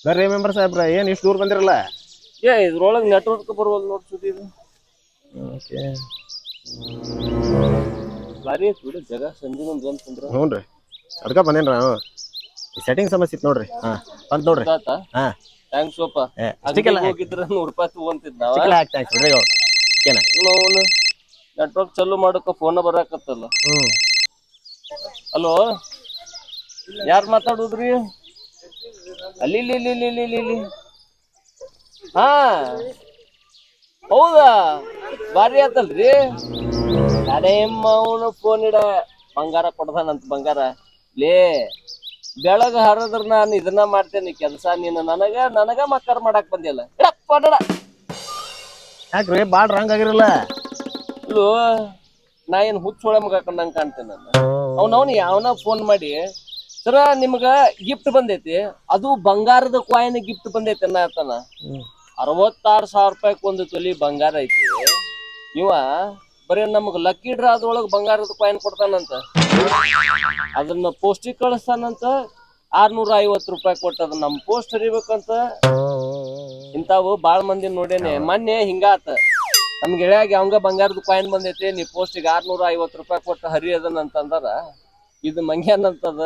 ಬರ್ರಿ ಮೆಂಬರ್ ಸಾಹೇಬ್ರ ಏನ್ ಇಷ್ಟು ದೂರ ಬಂದಿರಲ್ಲ? ಇದ್ರೊಳಗೆ ನೆಟ್ವರ್ಕ್ ಬರುವಲ್ ನೋಡ್ ಸುದ್ದಿ ಇದು. ಭಾರಿ ಐತಿ ಬಿಡು ಜಾಗ ಸಂಜೆ ಅಂತಂದ್ರ. ಹ್ಞೂ ರೀ ಅದಕ್ಕ ಬಂದೇನ್ರಿ ನಾವು. ಸೆಟ್ಟಿಂಗ್ ಸಮಸ್ಯೆ ಇತ್ತು ನೋಡ್ರಿ. ಬಂತ ನೋಡ್ರಿ. Thanks sofa. ಹೋಗಿದ್ರ 100 ರೂಪಾಯಿ ತಗೊಂತಿದ್ ನಾವ. ನೆಟ್ವರ್ಕ್ ಚಾಲು ಮಾಡಕ ಫೋನ್ ಬರಾಕತ್ತಲ್ಲ. ಹಲೋ ಯಾರ್ ಮಾತಾಡುದ್ರಿ? ಅಲ್ಲಿ ಹಾ ಹೌದಾ ಬಾರಿ ಆತಲ್ರಿ. ಅವನು ಫೋನ್ ಇಡ ಬಂಗಾರ ಕೊಡ್ದಾನಂತ. ಬಂಗಾರ ಲೇ ಬೆಳಗ ಹರದ್ರ ನಾನು ಇದನ್ನ ಮಾಡ್ತೇನೆ ಕೆಲ್ಸ. ನೀನು ನನಗ ಮಕ್ಕರ್ ಮಾಡಾಕ್ ಬಂದಿಲ್ಲ. ಯಾಕ್ರಿ ಬಾಳ್ ರಾಂಗ್ ಆಗಿರಲ್ಲ? ಇಲ್ಲೋ ನಾ ಏನ್ ಹುಚ್ಚೊಳ ಮಗ ಕಂಡಂಗ ಕಾಣ್ತೇನೆ ನಾನು. ಅವನವನ್ ಯಾವನ ಫೋನ್ ಮಾಡಿ ಸರ ನಿಮ್ಗ ಗಿಫ್ಟ್ ಬಂದೈತಿ, ಅದು ಬಂಗಾರದ ಕಾಯಿನ್ ಗಿಫ್ಟ್ ಬಂದೈತಿ ಅನ್ನತಾನ. 66,000 ರೂಪಾಯಿ ಒಂದು ತೊಲಿ ಬಂಗಾರ ಐತಿ. ಇವ ಬರೀ ನಮಗ್ ಲಕ್ಕಿ ಡ್ರಾ ಅದ್ರೊಳಗ ಬಂಗಾರದ ಕಾಯಿನ್ ಕೊಡ್ತಾನಂತ. ಅದನ್ನ ಪೋಸ್ಟಿಗೆ ಕಳಿಸ್ತಾನಂತ. 650 ರೂಪಾಯಿ ಕೊಟ್ಟದ ನಮ್ ಪೋಸ್ಟ್ ಹರಿಬೇಕಂತ. ಇಂತಾವು ಬಾಳ್ ಮಂದಿ ನೋಡೇನೆ. ಮೊನ್ನೆ ಹಿಂಗಾತ, ನಮ್ಗೆ ಗೆಳೆಯಾಗಿ ಅವಂಗ ಬಂಗಾರದ ಕಾಯಿನ್ ಬಂದೈತಿ, ನೀ ಪೋಸ್ಟಿಗೆ 650 ರೂಪಾಯಿ ಕೊಟ್ಟು ಹರಿ ಅದನ್ನ ಅಂತಂದಾರ. ಇದು ಮಂಗ್ಯಾನಂತದ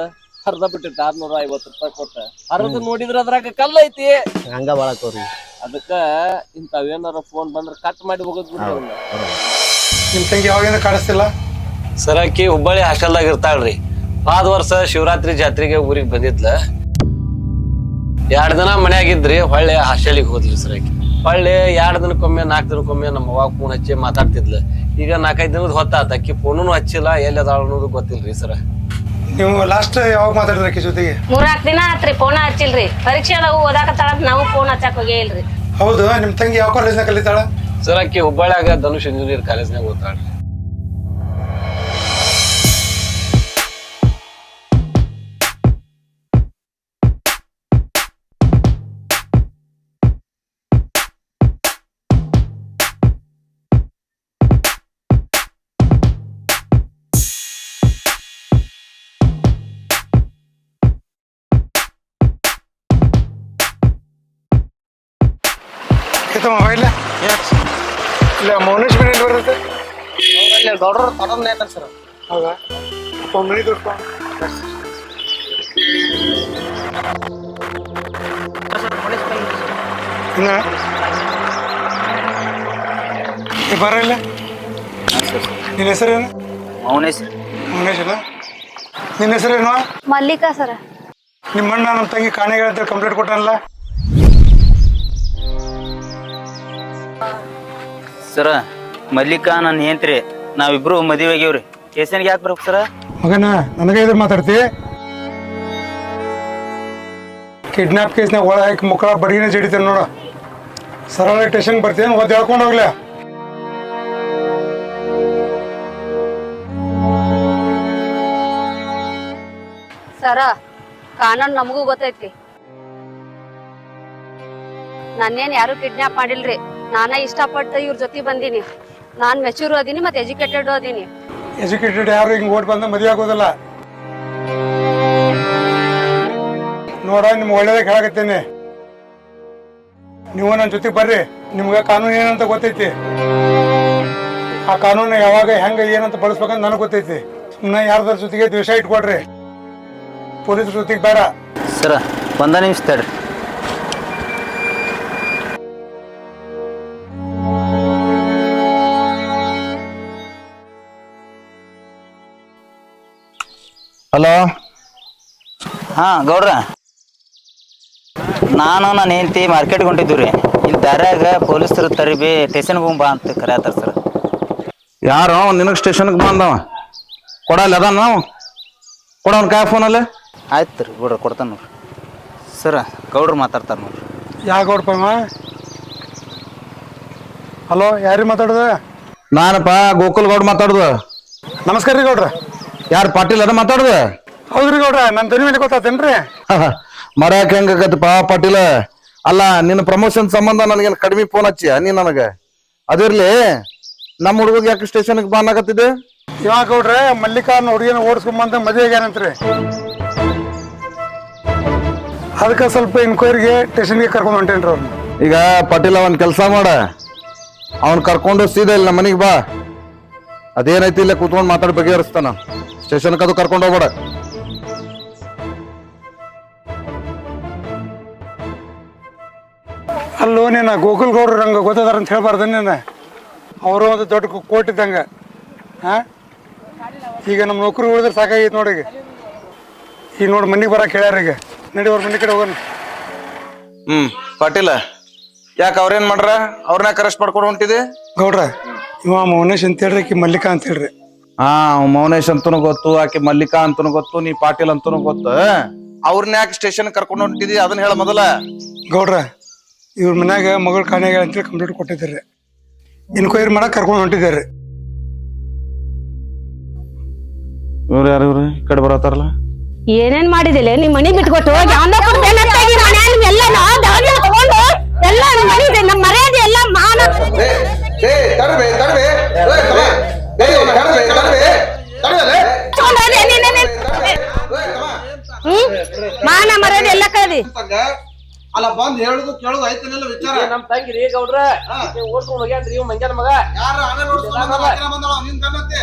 ಹರ್ದ ಬಿಟ್ಟಿತ್ತು 650 ರೂಪಾಯಿ ಕೊಟ್ಟ ಹರಿದು ನೋಡಿದ್ರ ಅದ್ರಾಗ ಕಲ್ಲ ಐತಿ. ಹಂಗ ಬಾಳಕೋರಿ. ಅದಕ್ಕ ಇಂತಾವೇನಾರ ಫೋನ್ ಬಂದ್ರ ಕಟ್ ಮಾಡಿ ಹೋಗೋದ್ ಬಿಡ್ರಿ. ನಿಮ್ ತಂಗಿ ಯಾವಾಗಿಂದ ಕಾಣಿಸ್ತಿಲ್ಲ ಸರ್? ಆಕಿ ಹುಬ್ಬಳ್ಳಿ ಹಾಸ್ಟೆಲ್ದಾಗ ಇರ್ತಾಳ್ರಿ. ಹೋದ ವರ್ಷ ಶಿವರಾತ್ರಿ ಜಾತ್ರೆಗೆ ಊರಿಗೆ ಬಂದಿದ್ಲ. 2 ದಿನ ಮನ್ಯಾಗಿದ್ರಿ, ಹೊಳ್ಳಿ ಹಾಸ್ಟೆಲಿಗೆ ಹೋದ್ಲಿ ಸರ್. ಆಕಿ ಹೊಳ್ಳಿ 2 ದಿನಕ್ಕೊಮ್ಮೆ 4 ದಿನಕ್ಕೊಮ್ಮೆ ನಮ್ಮ ಅವ್ವಾಗ ಫೋನ್ ಹಚ್ಚಿ ಮಾತಾಡ್ತಿದ್ಲ. ಈಗ 4-5 ದಿನದ ಹೊತ್ತಾತ, ಆಕಿ ಫೋನು ಹಚ್ಚಿಲ್ಲ, ಎಲ್ಲಿ ಅದಾಳ ಅನ್ನೋದು ಗೊತ್ತಿಲ್ರಿ ಸರ್. ನೀವು ಲಾಸ್ಟ್ ಯಾವಾಗ ಮಾತಾಡಿದ್ರಿ ಆಕಿ ಜೊತೆಗೆ? 3-4 ದಿನ ಆತ್ರಿ, ಫೋನ್ ಹಚ್ಚಿಲ್ರಿ. ಪರೀಕ್ಷೆ ಓದಾಕತ್ತಾಳ, ನಾವು ಫೋನ್ ಹಚ್ಚಾಕ ಹೋಗೇ ಇಲ್ರಿ. ಹೌದು, ನಿಮ್ ತಂಗಿ ಯಾವ ಕಾಲೇಜ್ನಾಗ ಕಲಿತಾಳ ಸರ್? ಆಕಿ ಹುಬ್ಬಳ್ಳಿಯಾಗ ಧನುಷ್ ಇಂಜಿನಿಯರ್ ಕಾಲೇಜ್ನಾಗ ಓದ್ತಾಳ್ರಿ. ಇಲ್ಲ ಮೌನೇಶ್ ಮನೆ ಬರ್ತೈತೆ. ಗೌಡ್ರ ತಗೊಂಡ್ ಸರ್. ಹೌದಾ? ಮನೆ ತೋರ್ಪ ಬರಲ್ಲ. ನಿನ್ನ ಹೆಸರೇನು? ಮೌನೇಶ್. ಮೌನೇಶ್ ಅಲ್ಲ? ನಿನ್ನ ಹೆಸರೇನು? ಮಲ್ಲಿಕಾ ಸರ. ನಿಮ್ಮ ಅಣ್ಣ ನಮ್ಮ ತಂಗಿ ಕಾಣೆಗಳ ಕಂಪ್ಲೇಂಟ್ ಕೊಟ್ಟನಲ್ಲ ಸರ? ಮಲ್ಲಿಕಾ ನನ್ನ ಹೆಂತ್ರಿ, ನಾವಿಬ್ರು ಮದುವೆ ಆಗ್ಯಾವ್ರಿ. ಸ್ಟೇಷನ್ಗೆ ಯಾಕೆ ಬರ್ಬೇಕು ಸರ? ಮಗನ ನನಗೆ ಇದ್ರ ಮಾತಾಡ್ತಿ? ಕಿಡ್ನಾಪ್ ಕೇಸ್ನಾಗ ಒಳ ಹಾಕಿ ಮುಕ್ಕಳ ಬಡಗಿನ ಜಡಿತೇನೆ ನೋಡ. ಸರಳ ಸ್ಟೇಷನ್ ಬರ್ತೀನಿ, ಒದ್ದು ಹೇಳ್ಕೊಂಡು ಹೋಗ್ಲ. ಸರ ಕಾನೂನ್ ನಮಗೂ ಗೊತ್ತೈತಿ. ನನ್ನೇನ್ ಯಾರು ಕಿಡ್ನಾಪ್ ಮಾಡಿಲ್ರಿ. ನಾನ ಇಷ್ಟಪಟ್ಟು ಇವ್ರ ಜೊತೆ ಬಂದೀನಿ. ನಾನ್ ಮೆಚೂರ್ ಅದೀನಿ, ಮತ್ತೆ ಎಜುಕೇಟೆಡ್ ಅದೀನಿ. ಎಜುಕೇಟೆಡ್ ಯಾರು ಹಿಂಗ್ ಓಟ್ ಬಂದ ಮದುವೆ ಆಗೋದಿಲ್ಲ ನೋಡ. ನಿಮ್ಗೆ ಒಳ್ಳೇದಾಗ ಹೇಳಕತ್ತೇನೆ. ನೀವು ನನ್ನ ಜೊತೆಗೆ ಬರ್ರಿ, ನಿಮ್ಗೆ ಕಾನೂನು ಏನಂತ ಗೊತ್ತೈತಿ. ಆ ಕಾನೂನು ಯಾವಾಗ ಹೆಂಗ ಏನಂತ ಬಳಸ್ಬೇಕಂತ ನನಗೆ ಗೊತ್ತೈತಿ. ಸುಮ್ಮನೆ ಯಾರ್ದಾರ ಜೊತೆಗೆ ದ್ವೇಷ ಇಟ್ಕೊಡ್ರಿ, ಪೊಲೀಸ್ ಜೊತೆಗೆ ಬೇಡ. ಸರ 1 ನಿಮಿಷ ತಡ್ರಿ. ಹಲೋ. ಹಾ ಗೌಡ್ರ, ನಾನು ನನ್ನ ಹೆಂಡತಿ ಮಾರ್ಕೆಟ್ಗೆ ಹೊಂಟಿದ್ವಿ ರೀ. ಇಲ್ಲಿ ದಾರ್ಯಾಗ ಪೊಲೀಸರು ತರಿಬಿ ಸ್ಟೇಷನ್ಗೆ ಹೋಗಿ ಬಾ ಅಂತ ಕರೆಯತ್ತಾರ ಸರ್. ಯಾರು ನಿನಗೆ ಸ್ಟೇಷನ್ಗೆ ಬಂದವ? ಕೊಡಲ್ಲ ಅದ ನಾವು ಕೊಡೋನ್ ಕಾಯ ಫೋನಲ್ಲಿ. ಆಯ್ತು ರೀ ಗೌಡ್ರ, ಕೊಡ್ತಾನೆ ನೋಡ್ರಿ. ಸರ ಗೌಡ್ರು ಮಾತಾಡ್ತಾರೆ ನೋಡ್ರಿ. ಯಾವ ಗೌಡ್ರಪ್ಪ? ಹಲೋ, ಯಾರಿಗೆ ಮಾತಾಡೋದು? ನಾನಪ್ಪ ಗೋಕುಲ್ ಗೌಡ್ ಮಾತಾಡುದು. ನಮಸ್ಕಾರ ರೀ ಗೌಡ್ರ. ಯಾರು ಪಾಟೀಲ್ ಅದ ಮಾತಾಡುದು? ಹೌದ್ರಿ ಗೌಡ್ರ, ನನ್ನ ಧ್ವನಿ ಮೇಲೆ ಗೊತ್ತಾತೇನ್ರಿ? ಮರ್ಯಾಕೆ ಹೆಂಗತ್ತಪ್ಪ ಪಾಟೀಲ? ಅಲ್ಲ, ನಿನ್ನ ಪ್ರಮೋಷನ್ ಸಂಬಂಧ ನನಗೇನು ಕಡಿಮೆ ಫೋನ್ ಹಚ್ಚಿ ನೀ ನನಗೆ? ಅದಿರ್ಲಿ, ನಮ್ಮ ಹುಡುಗ ಯಾಕೆ ಸ್ಟೇಷನ್ಗೆ ಬಾನಾಗತ್ತಿದೆ? ಇವಾಗ ಗೌಡ್ರೆ ಮಲ್ಲಿಕಾರ್ನ ಹುಡುಗಿನ ಓಡಿಸ್ಕೊಂಬಂದ ಮದುವೆಗೆ ಏನಂತ್ರಿ ಅದಕ್ಕೆ ಸ್ವಲ್ಪ ಇನ್ಕ್ವೈರಿಗೆ ಸ್ಟೇಷನ್ಗೆ ಕರ್ಕೊಂಡು ಹೊಂಟೇನ್ರಿ ಅವ್ರನ್ನ. ಈಗ ಪಾಟೀಲ ಒಂದ್ ಕೆಲಸ ಮಾಡ, ಅವ್ನ್ ಕರ್ಕೊಂಡು ಸೀದಾ ಇಲ್ಲ ಮನಿಗ್ ಬಾ. ಅದೇನೈತಿ ಇಲ್ಲ ಕೂತ್ಕೊಂಡು ಮಾತಾಡಿ ಬಗೆಹರಿಸ್ತಾನ. ಸ್ಟೇಷನ್ಗೆ ಅದು ಕರ್ಕೊಂಡು ಹೋಗ್ಬೇಡ. ಅಲ್ಲೋ ನೀನು ಗೋಕುಲ್ ಗೌಡ್ರು ನಂಗೆ ಗೊತ್ತದಾರ ಅಂತ ಹೇಳ್ಬಾರ್ದು ನೀನು. ಅವರು ಒಂದು ದೊಡ್ಡ ಕೋಟ್ ಇದ್ದಂಗೆ. ಹಾಂ ಈಗ ನಮ್ಮ ನೌಕರಿ ಉಳಿದ್ರೆ ಸಾಕಾಗೈತೆ ನೋಡಿ. ಈಗ ನೋಡಿ ಮನೆಗೆ ಬರಕ್ಕೆ ಹೇಳ್ಯಾರ. ಈಗ ನಡಿ ಅವ್ರ ಮನೆ ಕಡೆ ಹೋಗೋಣ. ಪಾಟೀಲ ಯಾಕೆ ಅವ್ರೇನ್ ಮಾಡ್ರ? ಅವ್ರನ್ನ ಅರೆಸ್ಟ್ ಮಾಡ್ಕೊಂಡು ಹೊಂಟಿದೆ. ಗೌಡ್ರ ಇವ ಮೌನೇಶ್ ಅಂತ ಹೇಳ್ರಿ, ಆಕಿ ಮಲ್ಲಿಕಾ ಅಂತ ಹೇಳ್ರಿ. ಹಾ ಮೌನೇಶ್ ಅಂತನೂ ಗೊತ್ತು, ಆಕೆ ಮಲ್ಲಿಕಾ ಅಂತನೂ ಗೊತ್ತು, ನೀ ಪಾಟೀಲ್ ಅಂತನೂ ಗೊತ್ತು. ಅವ್ರನ್ನ ಯಾಕೆ ಸ್ಟೇಷನ್ ಕರ್ಕೊಂಡು ಹೊಂಟಿದಿ ಅದನ್ನ ಹೇಳ ಮೊದಲ. ಗೌಡ್ರ ಇವ್ರ ಮನ್ಯಾಗ ಮಗಳ ಕಾಣೆಗೆ ಅಂತೇಳಿ ಕಂಪ್ಲೇಂಟ್ ಕೊಟ್ಟಿದ್ದಾರೆ. ಇನ್ಕ್ವೈರಿ ಮಾಡಕ್ ಕರ್ಕೊಂಡು ಹೊಂಟಿದ್ದಾರೆ. ಇವ್ರು ಯಾರು? ಇವ್ರು ಈ ಕಡೆ ಬರತ್ತಾರಲ್ಲ. ಏನೇನ್ ಮಾಡಿದಿಲ್ಲ ನಿಮ್ ಮನಿ ಬಿಟ್ಕೊಟ್ಟು ಎಲ್ಲ ನಮ್ಮ ಮರ್ಯಾದೆ ಎಲ್ಲ ಮಾನ ಮಾನ ಮರ್ಯಾದೆ ಎಲ್ಲ ಕಳ್ದಿ. ಅಲ್ಲ ಬಂದ್ ಹೇಳುದು ಕೇಳುದು ಐತನೆಲ್ಲ ವಿಚಾರ. ನಮ್ ತಂಗಿರಿ ಗೌಡ್ರ ಓಡ್ಸ್ಕೊಂಡ್ ಹೋಗ್ಯಾನ್ರಿ ಇವ್ ಮಂಗ್ಯಾನ ಮಗ. ಯಾರ ಆಮೇಲೆ ಬಂದಳ ನಿನ್ ಕಣ್ಣತ್ತೆ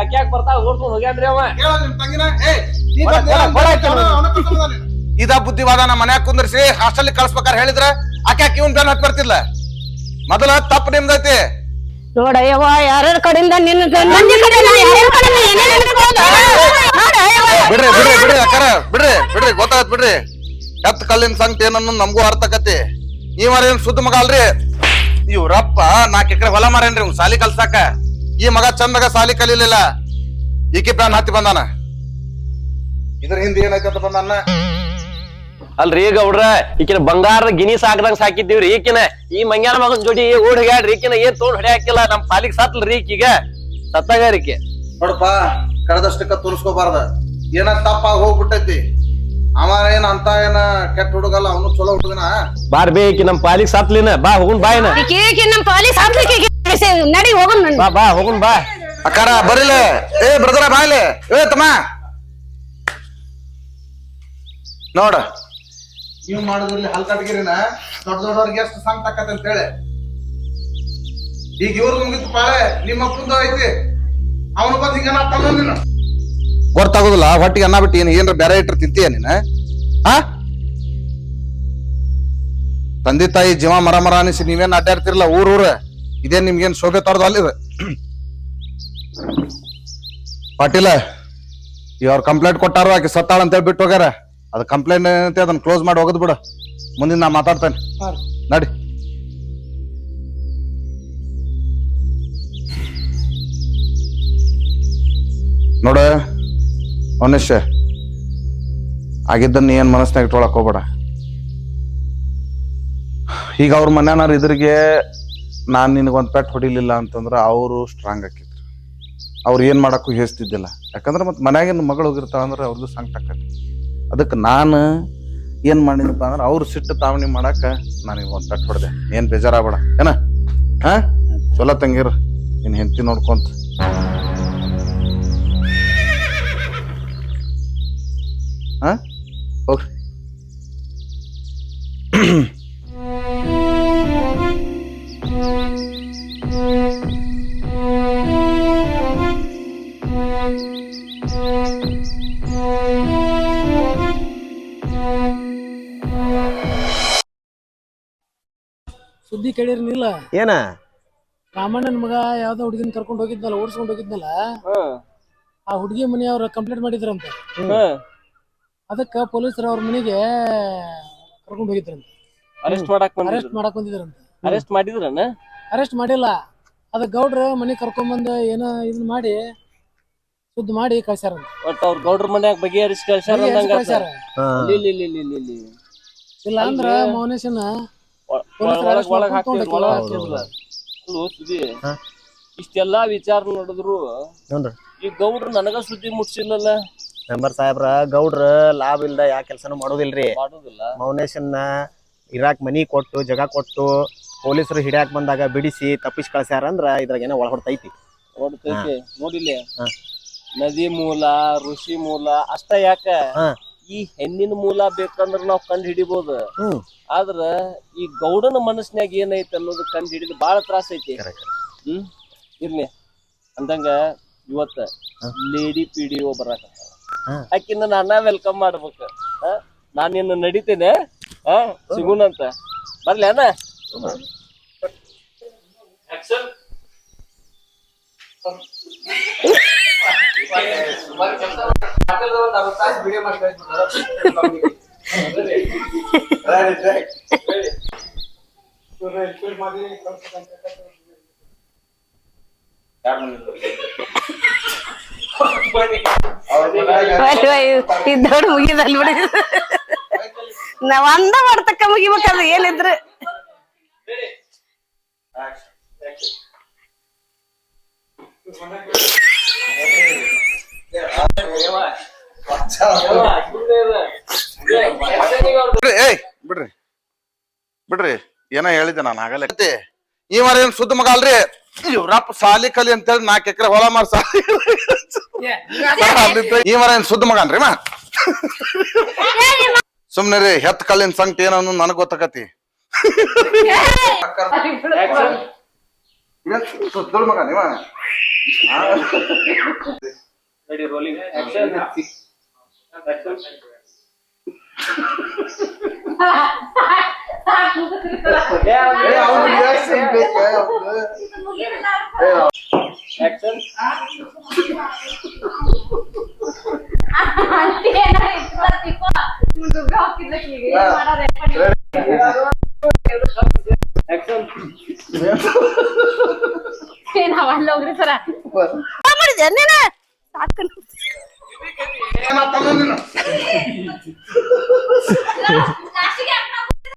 ಅಕ್ಯಾಕ್ ಬರ್ತಾವ ಓಡ್ಸ್ಕೊಂಡ್ ಹೋಗ್ಯಾನ್ರಿ ಅವ. ಕೇಳ ನಿಮ್ ತಂಗಿನ ಇದ ಬುದ್ಧಿವಾದ ನಮ್ಮ ಮನ್ಯಾಗ ಕುಂದ್ರಿಸಿ ಹಾಸ್ಟೆಲ್ ಕಳ್ಸ್ಬೇಕಾರ ಹೇಳಿದ್ರ ಆಕೆ ಇವನ್ ಬೆನ್ ಹತ್ ಬರ್ತಿಲ್ಲ. ಮೊದಲ ತಪ್ಪು ನಿಮ್ದೈತಿ. ನೋಡಯ್ಯವ್ವ ಯಾರ್ಯಾರ ಕಡೆಯಿಂದ ನಿನ್ನ ಬಿಡ್ರಿ ಬಿಡ್ರಿ ಬಿಡ್ರಿ ಅಕ್ಕಾರ ಬಿಡ್ರಿ ಬಿಡ್ರಿ ಗೊತ್ತಾಗತ್ ಬಿಡ್ರಿ. ಎತ್ ಕಲ್ಲಿನ ಸಂಗತಿ ಏನನ್ನು ನಮಗೂ ಅರ್ಥ ಆಕತಿ. ಈ ಮರ ಏನ್ ಸುದ್ದ ಮಗ ಅಲ್ರಿ ಇವ್ರಪ್ಪ 4 ಎಕರೆ ಹೊಲ ಮಾರೇನ್ರಿ ಇವ್ ಸಾಲಿ ಕಲ್ಸಾಕ. ಈ ಮಗ ಚಂದಾಗ ಸಾಲಿ ಕಲೀಲಿಲ್ಲ, ಈಕಿ ಪ್ಯಾನ್ ಹತ್ತಿ ಬಂದಾನ. ಇದ್ರ ಹಿಂದೆ ಏನೈತೆ ಅಂತ ಬಂದಾನ. ಅಲ್ರಿ ಗೌಡ್ರ ಈಕಿನ ಬಂಗಾರದ ಗಿನಿ ಸಾಕದಂಗ ಸಾಕಿದ್ದೀವ್ರಿ. ಈಕಿನ ಈ ಮಂಗ್ಯಾನ ಮಗನ್ ಜೋಡಿ ಓಡ್ ಹೊಡ್ಯಾಡ್ರಿ. ಈಕಿನ ಏನ್ ತೋಡ್ ಹೊಡೆ ಹಾಕಿಲ್ಲ, ನಮ್ ಪಾಲಿಗೆ ಸತ್ಲ್ರಿ ಈಕೀಗ ಸತ್ತಾಗಾರಿಕೆ. ನೋಡಪ್ಪ ಕಳೆದಷ್ಟಕ್ಕ ತೋರಿಸ್ಕೋಬಾರ್ದ. ಏನ ತಪ್ಪಾಗ ಹೋಗ್ಬಿಟ್ಟೈತಿ. ಅವ ಏನ ಅಂತ ಏನ ಕೆಟ್ಟ ಹುಡುಗಲ್ಲ, ಅವನು ಚಲೋ ಹುಡುಗನ. ಬಾರ್ ಬೇ ಈಕಿ ನಮ್ ಪಾಲಿಗೆ ಸತ್ಲಿನ ಬಾ ಹೋಗುನ್ ಬಾಯಿನ. ನಮ್ಮ ಪಾಲಿಸ್ ನಡಿ ಹೋಗೋಣ. ಬಾ ಬಾ ಹೋಗುನ್ ಬಾ. ಅಕ್ಕಾರ ಬರಿಲ್ಲ. ಏ ಬ್ರದರ ಬಾಯ್ಲೆ. ಏ ತಮ್ಮ ನೋಡ ನೀವ್ ಮಾಡುದ್ರಲ್ಲಿ ಹಲ್ಕಟ್ಗಿರಿನ ದೊಡ್ಡ ದೊಡ್ಡವ್ರಿಗೆ ಎಷ್ಟು ಸಂಕಟ ಆಕತ್ ಅಂತ ಹೇಳಿ. ಈಗ ಇವ್ರು ಮುಗಿತು ಪಾಳೆ ನಿಮ್ಮ ಅಪ್ಪಂದು ಐತಿ. ಅವನು ಬಂದ್ ಹಿಂಗ ತಮ್ಮ ನೀನು ಗೊತ್ತಾಗುದಿಲ್ಲ. ಹೊಟ್ಟಿಗೆ ಅನ್ನ ಬಿಟ್ಟು ಏನ್ರ ಬೇರೆ ಇಟ್ರ ತಿಂತೀಯ ನೀನ? ಹಾ ತಂದೆ ತಾಯಿ ಜೀವ ಮರ ಮರ ಅನಿಸಿ ನೀವೇನ್ ಅಡ್ಡಾಡ್ತಿರಲ್ಲ ಊರ. ಇದೇನ್ ನಿಮ್ಗೇನ್ ಶೋಭೆ ತರದು ಅಲ್ಲಿದ? ಪಾಟೀಲ ಇವ್ರ ಕಂಪ್ಲೇಂಟ್ ಕೊಟ್ಟಾರ, ಆಕೆ ಸತ್ತಾಳ ಅಂತ ಹೇಳಿ ಬಿಟ್ಟು ಹೋಗ್ಯಾರ. ಅದ್ ಕಂಪ್ಲೇಂಟ್ ಏನಂತೆ ಅದನ್ನ ಕ್ಲೋಸ್ ಮಾಡಿ ಹೋಗದ್ ಬಿಡ. ಮುಂದಿನ ನಾ ಮಾತಾಡ್ತೇನೆ ನಡಿ. ನೋಡ ಮನುಷ್ಯ ಆಗಿದ್ದನ್ನ ಏನ್ ಮನಸ್ನಾಗ ಇಟ್ಕೊಳಕ್ ಹೋಗ್ಬೇಡ. ಈಗ ಅವ್ರ ಮನ್ಯಾನಾರ ಇದ್ರಿಗೆ ನಾನ್ ನಿನಗೊಂದ್ ಪೆಟ್ ಹೊಡಿಲಿಲ್ಲ ಅಂತಂದ್ರ ಅವರು ಸ್ಟ್ರಾಂಗ್ ಆಕಿದ್ರು. ಅವ್ರು ಏನ್ ಮಾಡಕ್ಕೂ ಹೇಸ್ತಿದ್ದಿಲ್ಲ. ಯಾಕಂದ್ರೆ ಮತ್ ಮನ್ಯಾಗಿನ ಮಗಳು ಹೋಗಿರ್ತಾವ ಅಂದ್ರೆ ಅವ್ರದ್ದು ಸಂಕಟ ಆಕತಿ. ಅದಕ್ಕೆ ನಾನು ಏನ್ ಮಾಡಿನಪ್ಪ ಅಂದ್ರೆ ಅವ್ರು ಸಿಟ್ಟು ತಾವಣಿ ಮಾಡಾಕ ನನಗೆ ಒಂದ್ ಪೆಟ್ ಹೊಡೆದೆ. ಏನ್ ಬೇಜಾರಾಗ್ಬೇಡ ಏನ. ಹಾ ಚಲೋ ತಂಗಿರ ನಿನ್ ಹೆಂಡತಿ ನೋಡ್ಕೊಂತ. ಹಾ ಹೋಗ್ರಿ. ಸುದ್ದಿ ಕೇಳಿರ್ನಿಲ್ಲ? ಏನ ರಾಮಣ್ಣನ ಮಗ ಯಾವ್ದೋ ಹುಡುಗಿನ ಕರ್ಕೊಂಡು ಹೋಗಿದ್ನಲ್ಲ, ಓಡಿಸ್ಕೊಂಡು ಹೋಗಿದ್ನಲ್ಲ, ಆ ಹುಡುಗಿ ಮನೆಯವ್ರ ಕಂಪ್ಲೇಂಟ್ ಮಾಡಿದ್ರಂತ. ಅದಕ್ಕ ಪೊಲೀಸರು ಅವ್ರ ಮನೆಗೆ ಕರ್ಕೊಂಡು ಹೋಗಿದ್ರಂತ. ಅರೆಸ್ಟ್ ಮಾಡಕ್ ಬಂದಿದ್ರಂತ. ಅರೆಸ್ಟ್ ಮಾಡಿದ್ರನ? ಅರೆಸ್ಟ್ ಮಾಡಿಲ್ಲ. ಅದ ಗೌಡ್ರ ಮನೆಗೆ ಕರ್ಕೊಂಬಂದ ಏನೋ ಇದನ್ನ ಮಾಡಿ ಸುದ್ದಿ ಮಾಡಿ ಕಳ್ಸ್ಯಾರಂತ. ಒಟ್ಟ ಅವ್ರ ಗೌಡ್ರ ಮನ್ಯಾಗ ಬಗೆಹರಿಸಿ ಕಳ್ಸ್ಯಾರ. ಇಲ್ಲ ಅಂದ್ರ ಮೌನೇಶನ ಒಳಗ್ ಹಾಕಿದ್ರಲ್ಲ. ಸುದ್ದಿ ಇಷ್ಟೆಲ್ಲಾ ವಿಚಾರ ನೋಡಿದ್ರು ಈ ಗೌಡ್ರು ನನಗ ಸುದ್ದಿ ಮುಟ್ಸಿಲ್ಲಲ್ಲ. ಮೆಂಬರ್ ಸಾಹೇಬ್ರ ಗೌಡ್ರ ಲಾಭ ಇಲ್ದ ಯಾ ಕೆಲ್ಸನೂ ಮಾಡೋದಿಲ್ರಿ. ಮೌನೇಶನ್ನ ಇರಾಕ್ ಮನಿ ಕೊಟ್ಟು ಜಾಗ ಕೊಟ್ಟು ಪೊಲೀಸರು ಹಿಡಿಯಾಕ್ ಬಂದಾಗ ಬಿಡಿಸಿ ತಪ್ಪಿಸಿ ಕಳ್ಸ್ಯಾರ ಅಂದ್ರ ಇದ್ರಾಗ ಏನೋ ಒಳ ಹೊಡ್ತೈತಿ. ನೋಡ್ತೈತಿ ನೋಡಿಲ್ಲ ಹಾ. ನದಿ ಮೂಲ ಋಷಿ ಮೂಲ ಅಷ್ಟ ಯಾಕ ಹಾ. ಈ ಹೆಣ್ಣಿನ ಮೂಲ ಬೇಕಂದ್ರ ನಾವ್ ಕಂಡು ಹಿಡಿಬಹುದು. ಹ್ಮ್. ಆದ್ರ ಈ ಗೌಡನ ಮನಸ್ನ್ಯಾಗ ಏನೈತಿ ಅನ್ನೋದು ಕಂಡು ಹಿಡಿದು ಬಾಳ ತ್ರಾಸ ಐತಿ. ಇರ್ಲಿ ಅಂದಂಗ ಇವತ್ತ ಲೇಡಿ PDO ಬರಾಕತ್ತಾಳ. ಆಕಿನ್ನ ನಾನ ವೆಲ್ಕಮ್ ಮಾಡ್ಬೇಕ. ನಾನಿನ್ನು ನಡಿತೇನೆ ಸಿಗುಣಂತ ಬರ್ಲೇನ. ಇದ್ದೋಡು ಮುಗಿದಲ್ ಬಿಡಿ. ನಾವ್ ಅಂದ ಮಾಡ್ತಕ್ಕ ಮುಗಿಬೇಕದು ಏನಿದ್ರು. ಏಯ್ ಬಿಡ್ರಿ ಬಿಡ್ರಿ ಏನೋ ಹೇಳಿದ್ದೆ ನಾನು ಆಗಲ್ಲ. ಈ ಮರ ಏನ್ ಸುದ್ದ ಮಗ ಅಲ್ರಿ, ಇವ್ರಪ್ಪ ಸಾಲಿ ಕಲಿ ಅಂತೇಳಿ 4 ಎಕರೆ ಹೊಲ ಮಾರ್ ಸಾಲಿ. ಈ ಮರ ಏನ್ ಸುದ್ದ ಮಗ ಅನ್ರಿ ಮಾ ಸುಮ್ನೆ ರೀ. ಹೆತ್ ಕಲ್ಲಿನ ಸಂಕಟ ಏನೋ ನನಗ್ ಗೊತ್ತಾಕತಿ. ಸುದ್ದಲ್ ಮಗ ನೀವ ನಾವಲ್ಲ ಹೋಗ್ರಿ ಸರ ಮಾಡಿದ್ಯಾ ನೀನ ಸಾಕು.